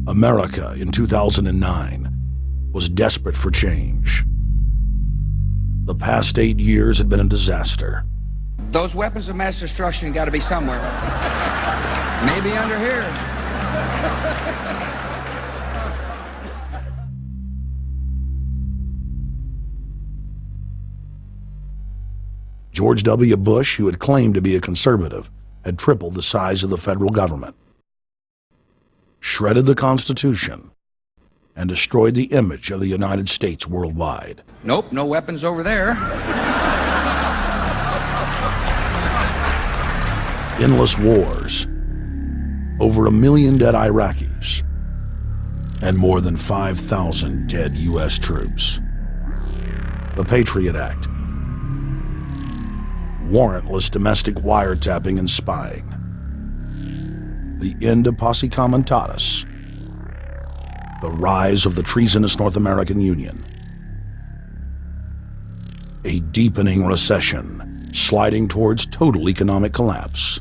America in 2009 was desperate for change. The past 8 years had been a disaster. Those weapons of mass destruction got to be somewhere. Maybe under here. George W. Bush, who had claimed to be a conservative, had tripled the size of the federal government, shredded the Constitution, and destroyed the image of the United States worldwide. Nope, no weapons over there. Endless wars, over 1 million dead Iraqis, and more than 5,000 dead U.S. troops. The Patriot Act, warrantless domestic wiretapping and spying, the end of Posse Comitatus, the rise of the treasonous North American Union, a deepening recession sliding towards total economic collapse.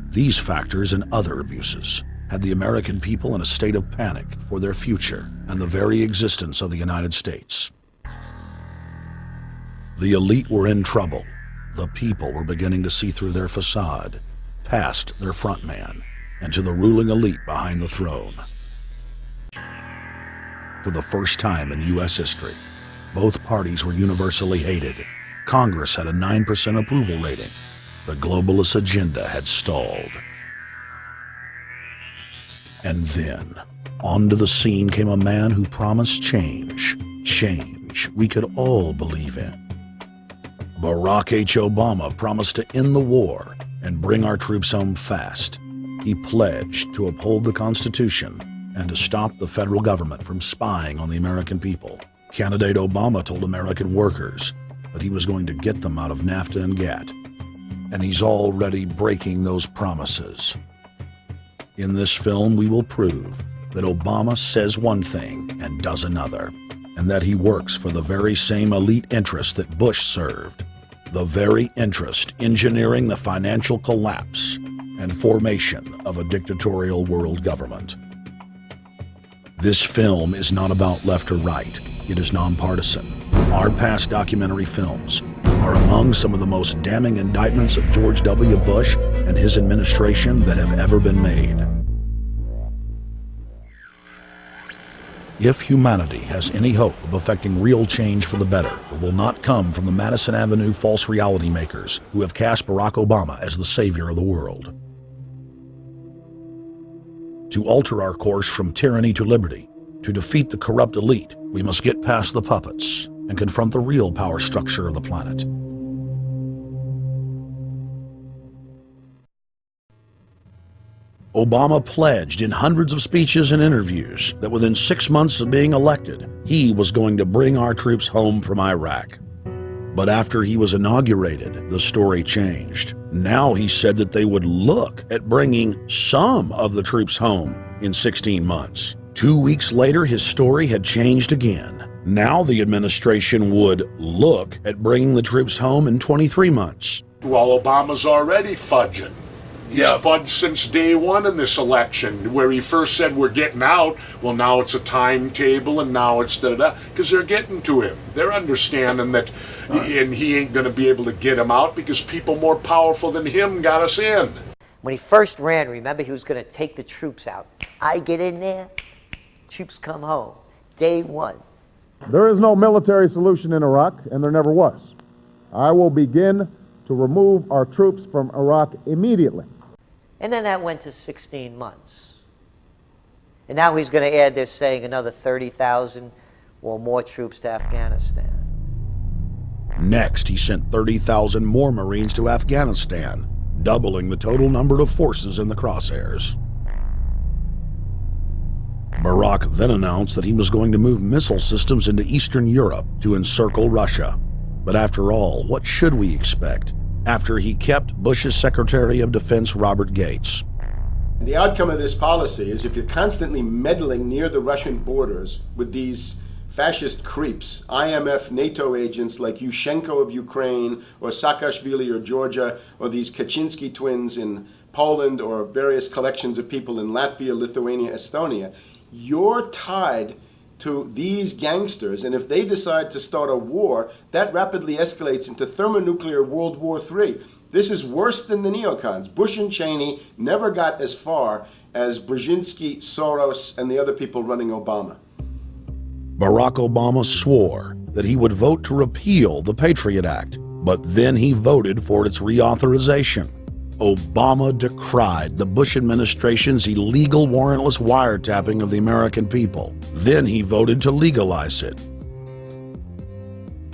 These factors and other abuses had the American people in a state of panic for their future and the very existence of the United States. The elite were in trouble. The people were beginning to see through their facade, past their front man, and to the ruling elite behind the throne. For the first time in U.S. history, both parties were universally hated. Congress had a 9% approval rating. The globalist agenda had stalled. And then, onto the scene came a man who promised change. Change we could all believe in. Barack H. Obama promised to end the war and bring our troops home fast. He pledged to uphold the Constitution and to stop the federal government from spying on the American people. Candidate Obama told American workers that he was going to get them out of NAFTA and GATT, and he's already breaking those promises. In this film, we will prove that Obama says one thing and does another, and that he works for the very same elite interests that Bush served, the very interest engineering the financial collapse and formation of a dictatorial world government. This film is not about left or right. It is nonpartisan. Our past documentary films are among some of the most damning indictments of George W. Bush and his administration that have ever been made. If humanity has any hope of effecting real change for the better, it will not come from the Madison Avenue false reality makers who have cast Barack Obama as the savior of the world. To alter our course from tyranny to liberty, to defeat the corrupt elite, we must get past the puppets and confront the real power structure of the planet. Obama pledged in hundreds of speeches and interviews that within 6 months of being elected, he was going to bring our troops home from Iraq. But after he was inaugurated, the story changed. Now he said that they would look at bringing some of the troops home in 16 months. 2 weeks later, his story had changed again. Now the administration would look at bringing the troops home in 23 months. Well, Obama's already fudging. He's fudged since day one in this election, where he first said we're getting out. Well, now it's a timetable, and now it's da-da-da, because they're getting to him. They're understanding that, and he ain't going to be able to get him out because people more powerful than him got us in. When he first ran, remember, he was going to take the troops out. I get in there, troops come home. Day one. There is no military solution in Iraq, and there never was. I will begin to remove our troops from Iraq immediately. And then that went to 16 months. And now he's going to add, they're saying, another 30,000 or more troops to Afghanistan. Next, he sent 30,000 more Marines to Afghanistan, doubling the total number of forces in the crosshairs. Barack then announced that he was going to move missile systems into Eastern Europe to encircle Russia. But after all, what should we expect after he kept Bush's Secretary of Defense Robert Gates? The outcome of this policy is if you're constantly meddling near the Russian borders with these fascist creeps, IMF, NATO agents like Yushchenko of Ukraine or Saakashvili or Georgia or these Kaczynski twins in Poland or various collections of people in Latvia, Lithuania, Estonia, you're tied to these gangsters, and if they decide to start a war, that rapidly escalates into thermonuclear World War III. This is worse than the neocons. Bush and Cheney never got as far as Brzezinski, Soros, and the other people running Obama. Barack Obama swore that he would vote to repeal the Patriot Act, but then he voted for its reauthorization. Obama decried the Bush administration's illegal warrantless wiretapping of the American people. Then he voted to legalize it.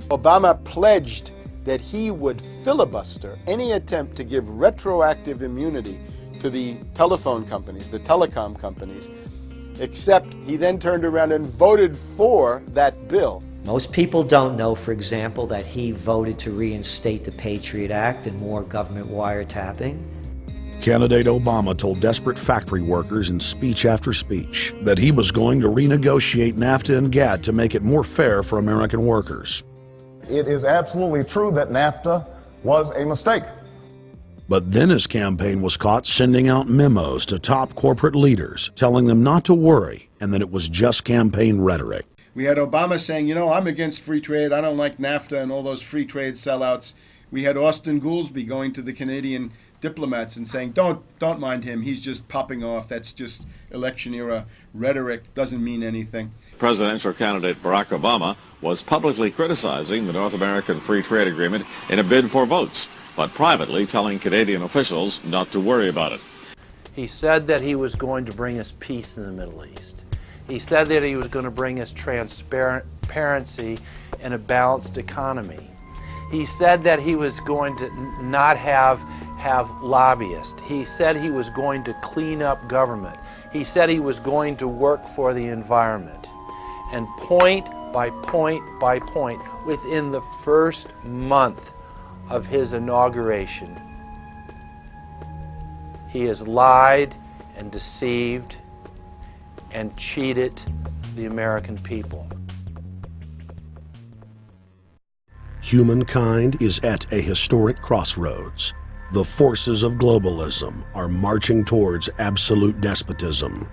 Obama pledged that he would filibuster any attempt to give retroactive immunity to the telephone companies, the telecom companies, except he then turned around and voted for that bill. Most people don't know, for example, that he voted to reinstate the Patriot Act and more government wiretapping. Candidate Obama told desperate factory workers in speech after speech that he was going to renegotiate NAFTA and GATT to make it more fair for American workers. It is absolutely true that NAFTA was a mistake. But then his campaign was caught sending out memos to top corporate leaders, telling them not to worry and that it was just campaign rhetoric. We had Obama saying, you know, I'm against free trade. I don't like NAFTA and all those free trade sellouts. We had Austin Goolsbee going to the Canadian diplomats and saying, don't mind him. He's just popping off. That's just election era rhetoric. Doesn't mean anything. Presidential candidate Barack Obama was publicly criticizing the North American Free Trade Agreement in a bid for votes, but privately telling Canadian officials not to worry about it. He said that he was going to bring us peace in the Middle East. He said that he was going to bring us transparency and a balanced economy. He said that he was going to not have lobbyists. He said he was going to clean up government. He said he was going to work for the environment. And point by point by point, within the first month of his inauguration, he has lied and deceived and cheated the American people. Humankind is at a historic crossroads. The forces of globalism are marching towards absolute despotism.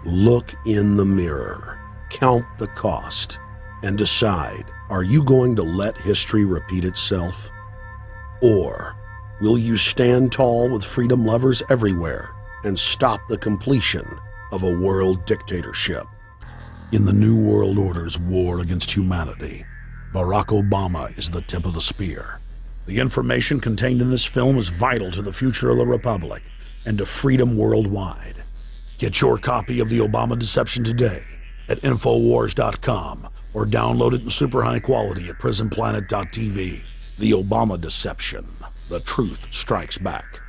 Look in the mirror, count the cost, and decide, are you going to let history repeat itself? Or will you stand tall with freedom lovers everywhere and stop the completion of a world dictatorship? In the New World Order's war against humanity, Barack Obama is the tip of the spear. The information contained in this film is vital to the future of the Republic and to freedom worldwide. Get your copy of The Obama Deception today at Infowars.com or download it in super high quality at PrisonPlanet.tv. The Obama Deception. The truth strikes back.